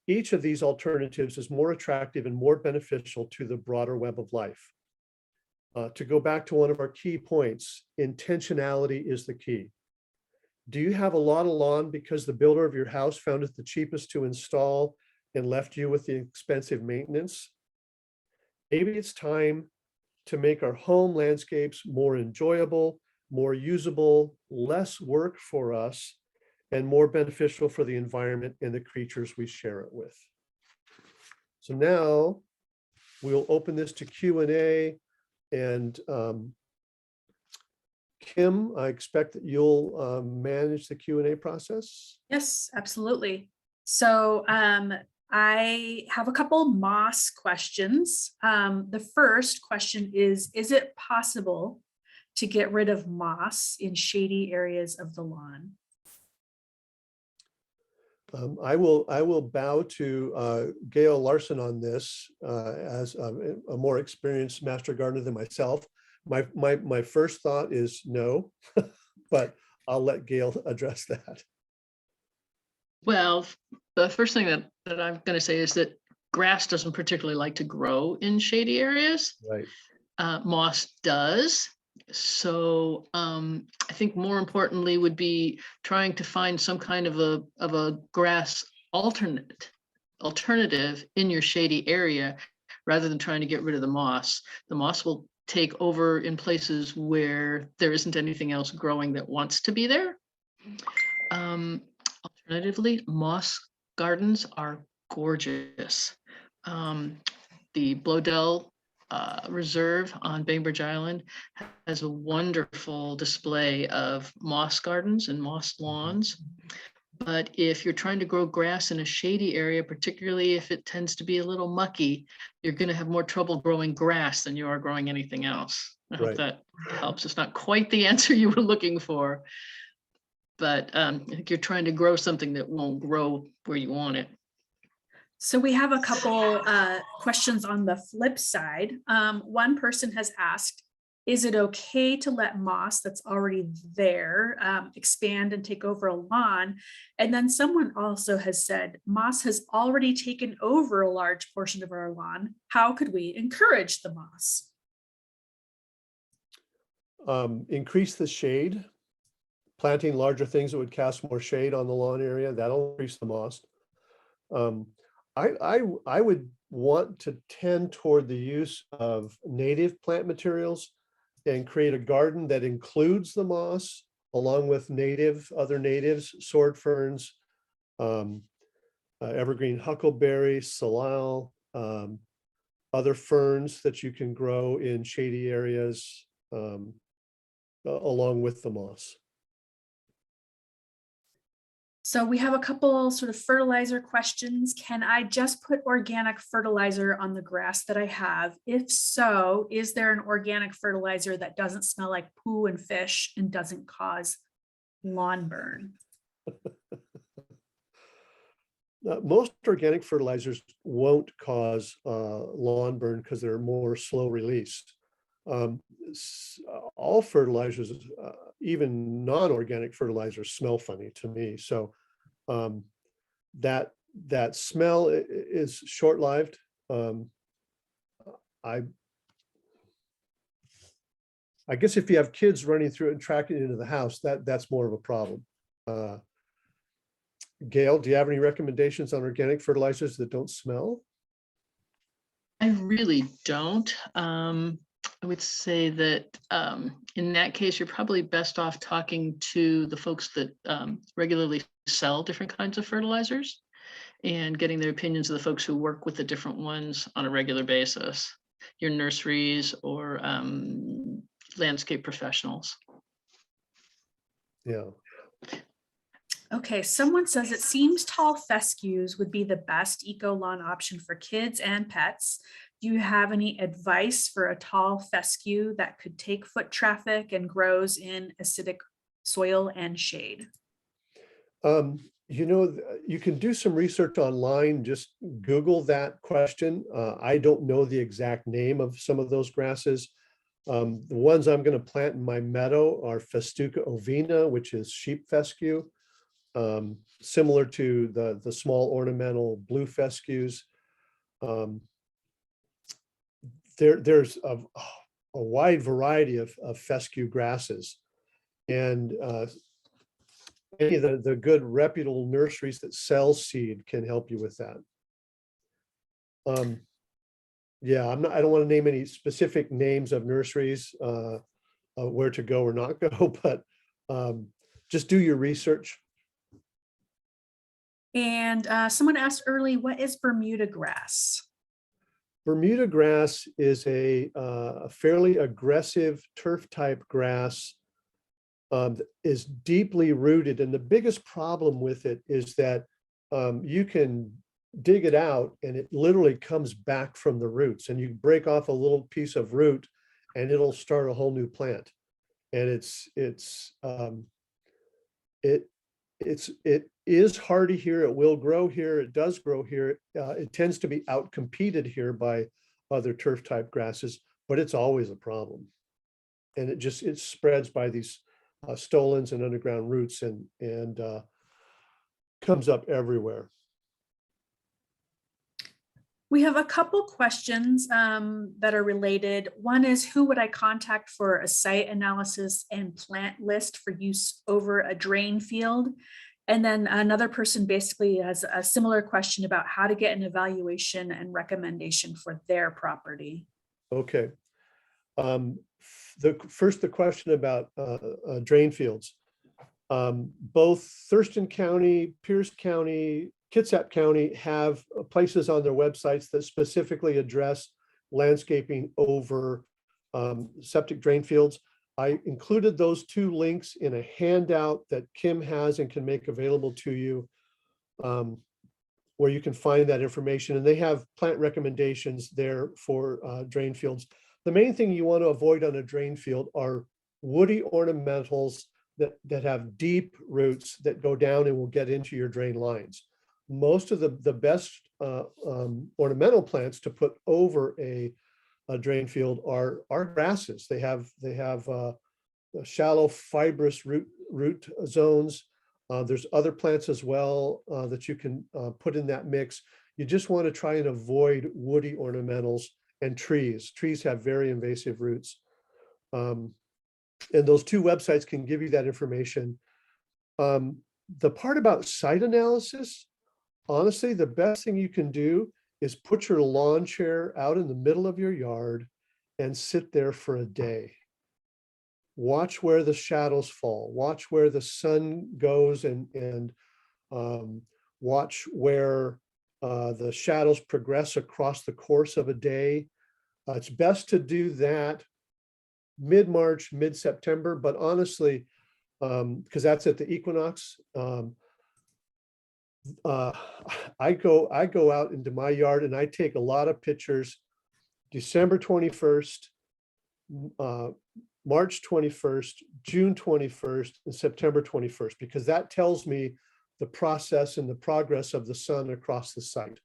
Each of these alternatives is more attractive and more beneficial to the broader web of life. To go back to one of our key points, intentionality is the key. Do you have a lot of lawn because the builder of your house found it the cheapest to install and left you with the expensive maintenance? Maybe it's time to make our home landscapes more enjoyable, more usable, less work for us, and more beneficial for the environment and the creatures we share it with. So now we'll open this to Q&A, and Kim, I expect that you'll manage the Q&A process. Yes, absolutely. So I have a couple moss questions. The first question is it possible to get rid of moss in shady areas of the lawn? I will bow to Gail Larson on this as a more experienced master gardener than myself. My first thought is no, but I'll let Gail address that. Well, the first thing that I'm going to say is that grass doesn't particularly like to grow in shady areas. Right. Moss does. So I think more importantly would be trying to find some kind of a grass alternative in your shady area rather than trying to get rid of the moss. The moss will take over in places where there isn't anything else growing that wants to be there. Alternatively, moss gardens are gorgeous. The Blodell Reserve on Bainbridge Island has a wonderful display of moss gardens and moss lawns. But if you're trying to grow grass in a shady area, particularly if it tends to be a little mucky, you're going to have more trouble growing grass than you are growing anything else. I hope that helps. It's not quite the answer you were looking for, but I think you're trying to grow something that won't grow where you want it. So we have a couple questions on the flip side. One person has asked, is it okay to let moss that's already there expand and take over a lawn? And then someone also has said, moss has already taken over a large portion of our lawn. How could we encourage the moss? Increase the shade. Planting larger things that would cast more shade on the lawn area, that'll increase the moss. I would want to tend toward the use of native plant materials and create a garden that includes the moss along with other natives, sword ferns, evergreen huckleberry, salal, other ferns that you can grow in shady areas along with the moss. So we have a couple sort of fertilizer questions. Can I just put organic fertilizer on the grass that I have? If so, is there an organic fertilizer that doesn't smell like poo and fish and doesn't cause lawn burn? Most organic fertilizers won't cause lawn burn because they're more slow released. All fertilizers, even non-organic fertilizers, smell funny to me. So that smell is short-lived. I guess if you have kids running through it and tracking it into the house, that's more of a problem. Gail, do you have any recommendations on organic fertilizers that don't smell? I really don't. I would say that in that case, you're probably best off talking to the folks that regularly sell different kinds of fertilizers and getting their opinions of the folks who work with the different ones on a regular basis, your nurseries or landscape professionals. Yeah. Okay, someone says it seems tall fescues would be the best eco lawn option for kids and pets. Do you have any advice for a tall fescue that could take foot traffic and grows in acidic soil and shade? You know, you can do some research online, just Google that question. I don't know the exact name of some of those grasses. The ones I'm going to plant in my meadow are Festuca ovina, which is sheep fescue, similar to the small ornamental blue fescues. There's a wide variety of fescue grasses, and any of the good reputable nurseries that sell seed can help you with that. Yeah, I don't want to name any specific names of nurseries, where to go or not go, but just do your research. And someone asked early, what is Bermuda grass? Bermuda grass is a fairly aggressive turf type grass, that is deeply rooted. And the biggest problem with it is that you can dig it out and it literally comes back from the roots, and you break off a little piece of root and it'll start a whole new plant. And it is hardy here. It will grow here. It does grow here. It tends to be outcompeted here by other turf type grasses, but it's always a problem. And it spreads by these stolons and underground roots, and comes up everywhere. We have a couple questions that are related. One is, who would I contact for a site analysis and plant list for use over a drain field? And then another person basically has a similar question about how to get an evaluation and recommendation for their property. Okay. The question about drain fields. Both Thurston County, Pierce County, Kitsap County have places on their websites that specifically address landscaping over septic drain fields. I included those two links in a handout that Kim has and can make available to you, where you can find that information, and they have plant recommendations there for drain fields. The main thing you want to avoid on a drain field are woody ornamentals that have deep roots that go down and will get into your drain lines. Most of the best ornamental plants to put over a drain field are grasses. They have shallow fibrous root zones. There's other plants as well that you can put in that mix. You just want to try and avoid woody ornamentals and trees. Trees have very invasive roots. And those two websites can give you that information. The part about site analysis, honestly, the best thing you can do is put your lawn chair out in the middle of your yard and sit there for a day. Watch where the shadows fall, watch where the sun goes, and watch where the shadows progress across the course of a day. It's best to do that mid-March, mid-September, but honestly, because that's at the equinox, I go out into my yard and I take a lot of pictures December 21st, March 21st, June 21st, and September 21st, because that tells me the process and the progress of the sun across the site.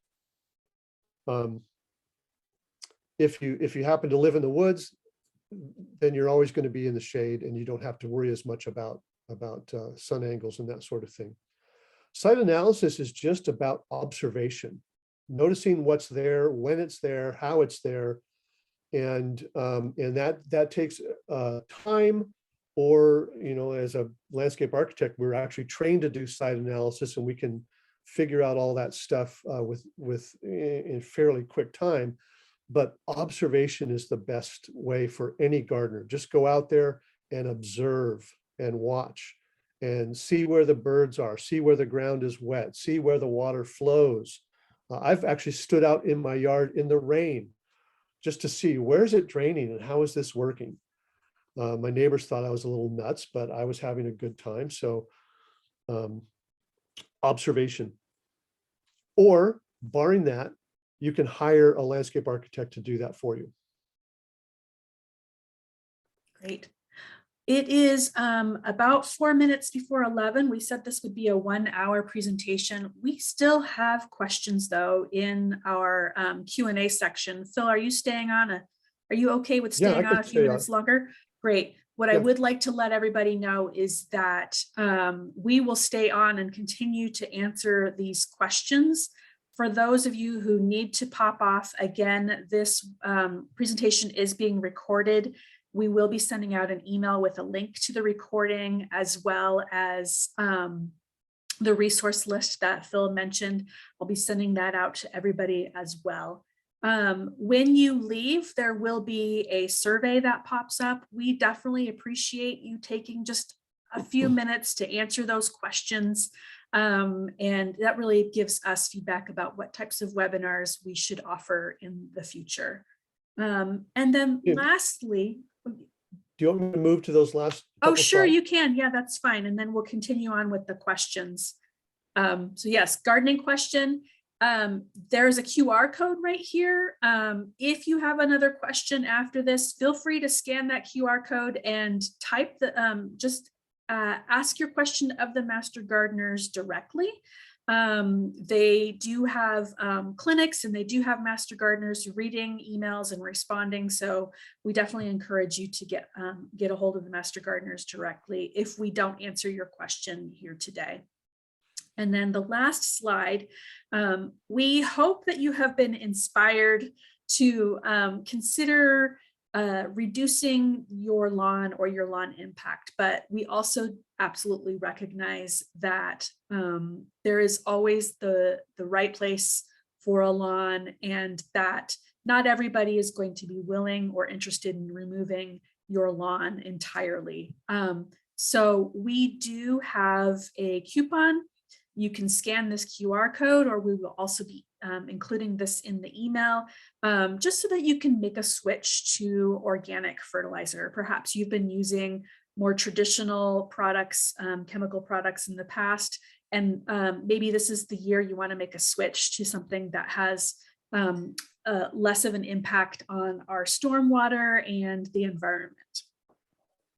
If you happen to live in the woods, then you're always going to be in the shade and you don't have to worry as much about sun angles and that sort of thing. Site analysis is just about observation, noticing what's there, when it's there, how it's there, and that takes time. Or, as a landscape architect, we're actually trained to do site analysis, and we can figure out all that stuff in fairly quick time. But observation is the best way for any gardener. Just go out there and observe and watch and see where the birds are, see where the ground is wet, see where the water flows. I've actually stood out in my yard in the rain just to see where is it draining and how is this working. My neighbors thought I was a little nuts, but I was having a good time. So observation. Or barring that, you can hire a landscape architect to do that for you. Great. It is about 4 minutes before 11. We said this would be a 1-hour presentation. We still have questions though in our Q&A section. Phil, are you staying on? Are you okay with Yeah, I staying on can a few stay minutes on. longer? Great. What I Yeah. would like to let everybody know is that we will stay on and continue to answer these questions. For those of you who need to pop off, again, this presentation is being recorded. We will be sending out an email with a link to the recording, as well as the resource list that Phil mentioned. I'll be sending that out to everybody as well. When you leave, there will be a survey that pops up. We definitely appreciate you taking just a few minutes to answer those questions. And that really gives us feedback about what types of webinars we should offer in the future. And then lastly, Do you want me to move to those last? oh, couple sure, slides? you can. Yeah, that's fine. And then we'll continue on with the questions. So yes, gardening question. There's a QR code right here. If you have another question after this, feel free to scan that QR code and type the, ask your question of the Master Gardeners directly. They do have clinics, and they do have Master Gardeners reading emails and responding. So we definitely encourage you to get a hold of the Master Gardeners directly if we don't answer your question here today. And then the last slide, we hope that you have been inspired to consider reducing your lawn or your lawn impact, but we also absolutely recognize that there is always the right place for a lawn, and that not everybody is going to be willing or interested in removing your lawn entirely. So we do have a coupon. You can scan this QR code, or we will also be including this in the email, just so that you can make a switch to organic fertilizer. Perhaps you've been using more traditional products, chemical products in the past, and maybe this is the year you want to make a switch to something that has less of an impact on our stormwater and the environment.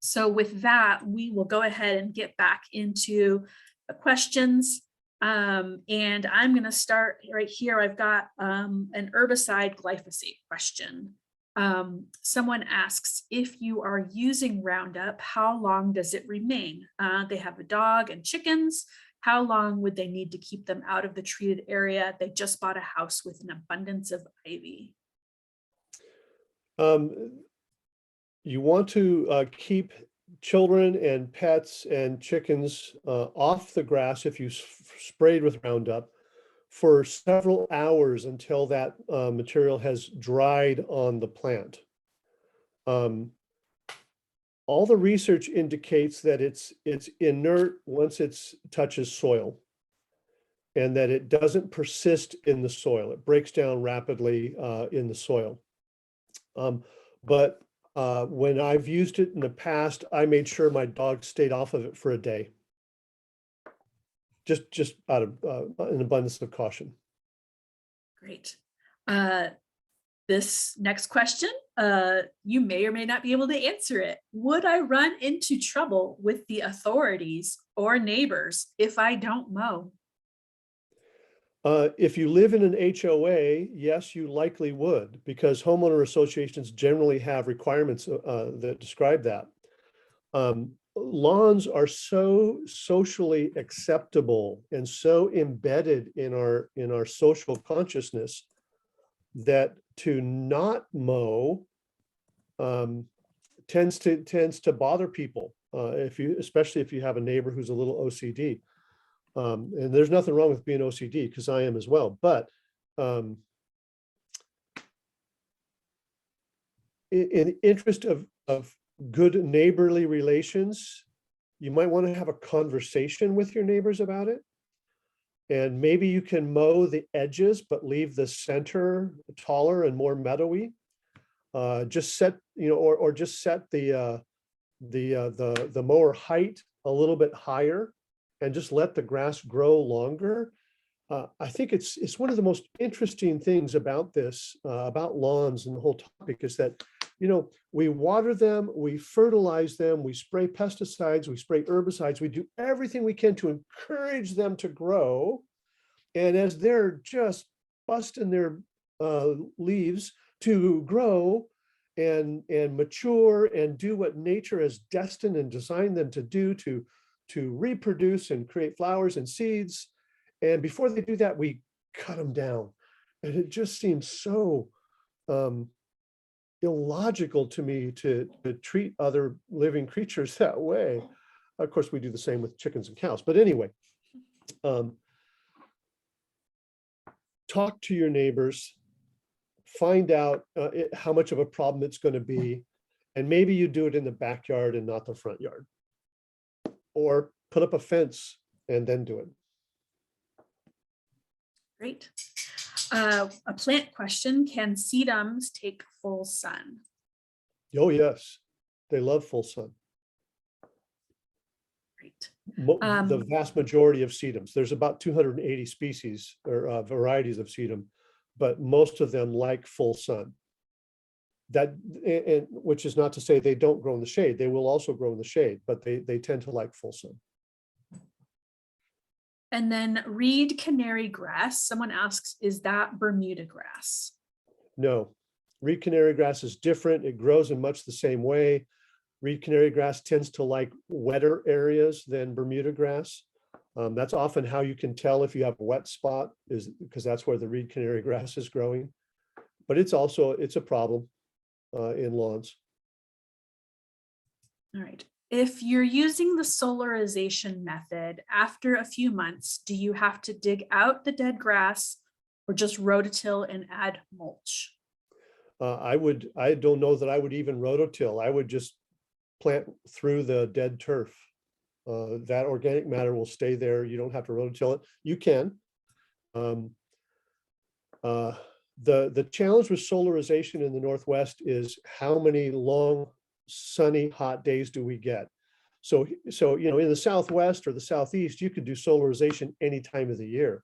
So with that, we will go ahead and get back into the questions. And I'm going to start right here. I've got an herbicide glyphosate question. Someone asks, if you are using Roundup, how long does it remain? They have a dog and chickens. How long would they need to keep them out of the treated area? They just bought a house with an abundance of ivy. You want to keep children and pets and chickens off the grass if you sprayed with Roundup for several hours until that material has dried on the plant. All the research indicates that it's inert once it touches soil, and that it doesn't persist in the soil. It breaks down rapidly in the soil. But when I've used it in the past, I made sure my dog stayed off of it for a day. Just out of an abundance of caution. Great. This next question, you may or may not be able to answer it. Would I run into trouble with the authorities or neighbors if I don't mow? If you live in an HOA, yes, you likely would, because homeowner associations generally have requirements that describe that. Lawns are so socially acceptable and so embedded in our social consciousness that to not mow tends to bother people, especially if you have a neighbor who's a little OCD. And there's nothing wrong with being OCD, because I am as well. But in the interest of good neighborly relations, you might want to have a conversation with your neighbors about it. And maybe you can mow the edges, but leave the center taller and more meadowy. Just set, or just set the mower height a little bit higher, and just let the grass grow longer. I think it's one of the most interesting things about this, about lawns and the whole topic is that, we water them, we fertilize them, we spray pesticides, we spray herbicides, we do everything we can to encourage them to grow. And as they're just busting their leaves to grow and mature and do what nature has destined and designed them to do, to reproduce and create flowers and seeds. And before they do that, we cut them down. And it just seems so illogical to me to treat other living creatures that way. Of course, we do the same with chickens and cows. But anyway, talk to your neighbors, find out how much of a problem it's going to be. And maybe you do it in the backyard and not the front yard. Or put up a fence and then do it. Great. A plant question, can sedums take full sun? Oh, yes. They love full sun. Great. The vast majority of sedums, there's about 280 species or varieties of sedum, but most of them like full sun. That, and which is not to say they don't grow in the shade. They will also grow in the shade, but they tend to like full sun. And then reed canary grass. Someone asks, is that Bermuda grass? No, reed canary grass is different. It grows in much the same way. Reed canary grass tends to like wetter areas than Bermuda grass. That's often how you can tell if you have a wet spot, is because that's where the reed canary grass is growing. But it's a problem in lawns. All right. If you're using the solarization method, after a few months, do you have to dig out the dead grass or just rototill and add mulch? I don't know that I would even rototill. I would just plant through the dead turf. That organic matter will stay there. You don't have to rototill it. You can. The challenge with solarization in the Northwest is how many long, sunny, hot days do we get? So in the Southwest or the Southeast, you could do solarization any time of the year.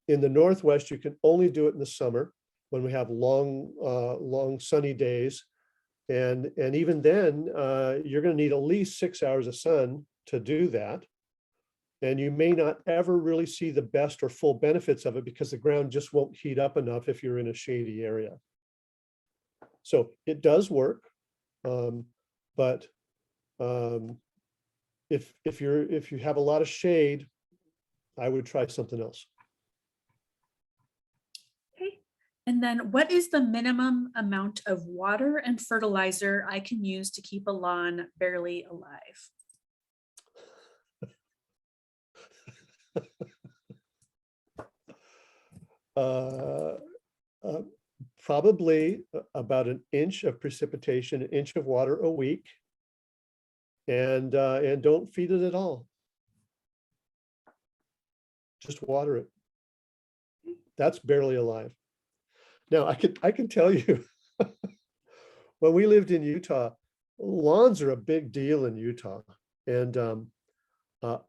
In the Northwest, you can only do it in the summer when we have long sunny days. And even then, you're going to need at least 6 hours of sun to do that. And you may not ever really see the best or full benefits of it because the ground just won't heat up enough if you're in a shady area. So it does work. But if you have a lot of shade, I would try something else. Okay. And then what is the minimum amount of water and fertilizer I can use to keep a lawn barely alive? Probably about an inch of precipitation, an inch of water a week, and don't feed it at all. Just water it. That's barely alive. Now I can tell you, when we lived in Utah, lawns are a big deal in Utah, and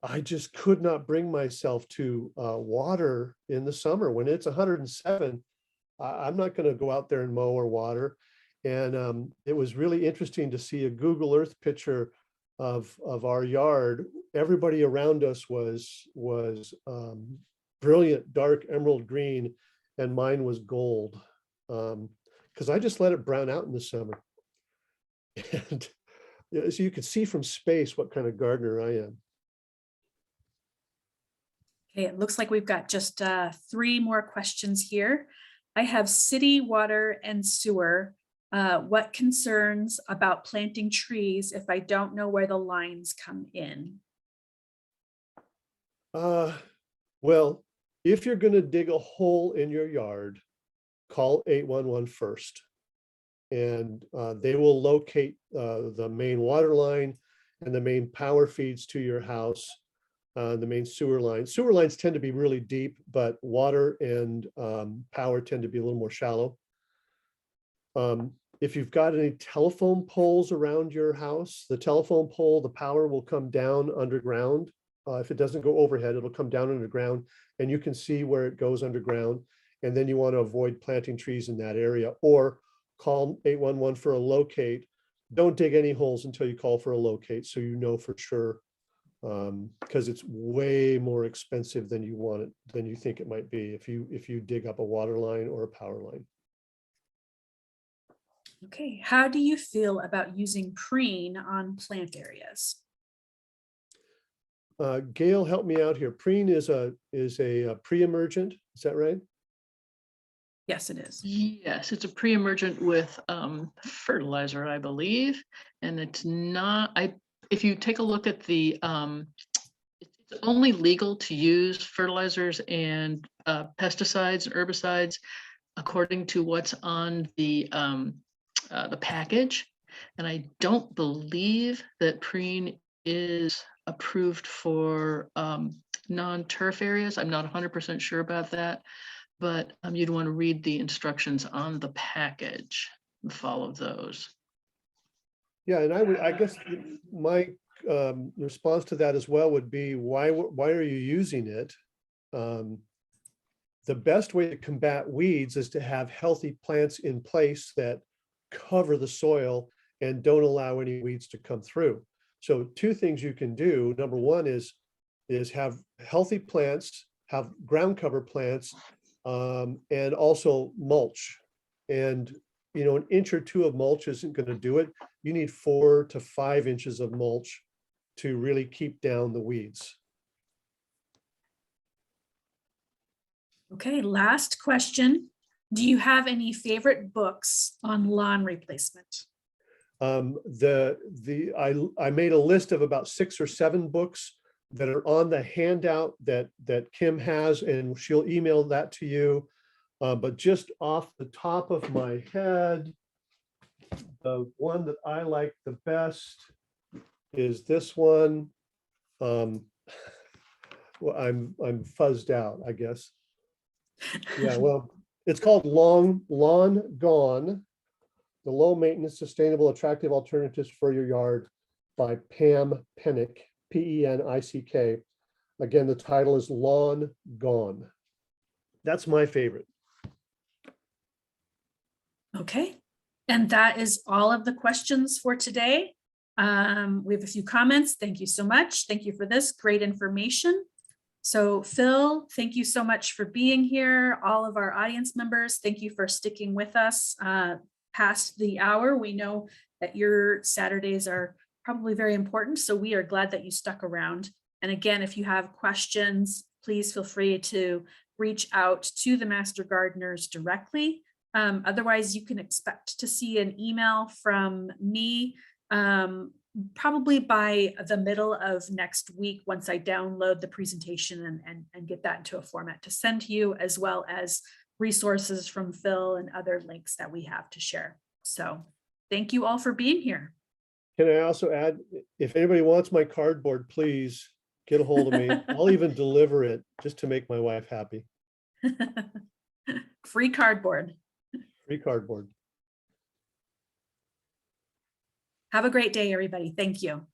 I just could not bring myself to water in the summer when it's 107. I'm not going to go out there and mow or water. And it was really interesting to see a Google Earth picture of our yard. Everybody around us was brilliant dark emerald green, and mine was gold, because I just let it brown out in the summer. And so you could see from space what kind of gardener I am. Okay, it looks like we've got just 3 more questions here. I have city water and sewer. What concerns about planting trees if I don't know where the lines come in? Well, if you're going to dig a hole in your yard, call 811 first. And they will locate the main water line and the main power feeds to your house. The main sewer lines. Sewer lines tend to be really deep, but water and power tend to be a little more shallow. If you've got any telephone poles around your house, the telephone pole, the power will come down underground If it doesn't go overhead, it'll come down underground and you can see where it goes underground. And then you want to avoid planting trees in that area, or call 811 for a locate. Don't dig any holes until you call for a locate, so you know for sure, because it's way more expensive than you think it might be if you dig up a water line or a power line. Okay, how do you feel about using preen on plant areas? Gail, help me out here. Preen is a pre-emergent, is that right? Yes, it is. Yes, it's a pre-emergent with fertilizer, I believe, and it's not. If you take a look at the, it's only legal to use fertilizers and pesticides and herbicides according to what's on the package, and I don't believe that preen is approved for non-turf areas. I'm not 100% sure about that. But you'd want to read the instructions on the package and follow those. Yeah, and I guess my response to that as well would be, why are you using it? The best way to combat weeds is to have healthy plants in place that cover the soil and don't allow any weeds to come through. So two things you can do. Number one is have healthy plants, have ground cover plants, and also mulch. And an inch or two of mulch isn't going to do it. You need 4 to 5 inches of mulch to really keep down the weeds. Okay, last question. Do you have any favorite books on lawn replacement? I made a list of about 6 or 7 books that are on the handout that Kim has, and she'll email that to you. But just off the top of my head, the one that I like the best is this one. Well, I'm fuzzed out, I guess. Yeah, well, it's called Lawn Gone: The Low Maintenance, Sustainable, Attractive Alternatives for Your Yard by Pam Penick, P-E-N-I-C-K. Again, the title is Lawn Gone. That's my favorite. Okay, and that is all of the questions for today. We have a few comments. Thank you so much. Thank you for this great information. So Phil, thank you so much for being here. All of our audience members, thank you for sticking with us past the hour. We know that your Saturdays are probably very important, so we are glad that you stuck around. And again, if you have questions, please feel free to reach out to the Master Gardeners directly. Otherwise, you can expect to see an email from me probably by the middle of next week, once I download the presentation and get that into a format to send to you, as well as resources from Phil and other links that we have to share. So thank you all for being here. Can I also add, if anybody wants my cardboard, please get a hold of me. I'll even deliver it just to make my wife happy. Free cardboard. Free cardboard. Have a great day, everybody. Thank you.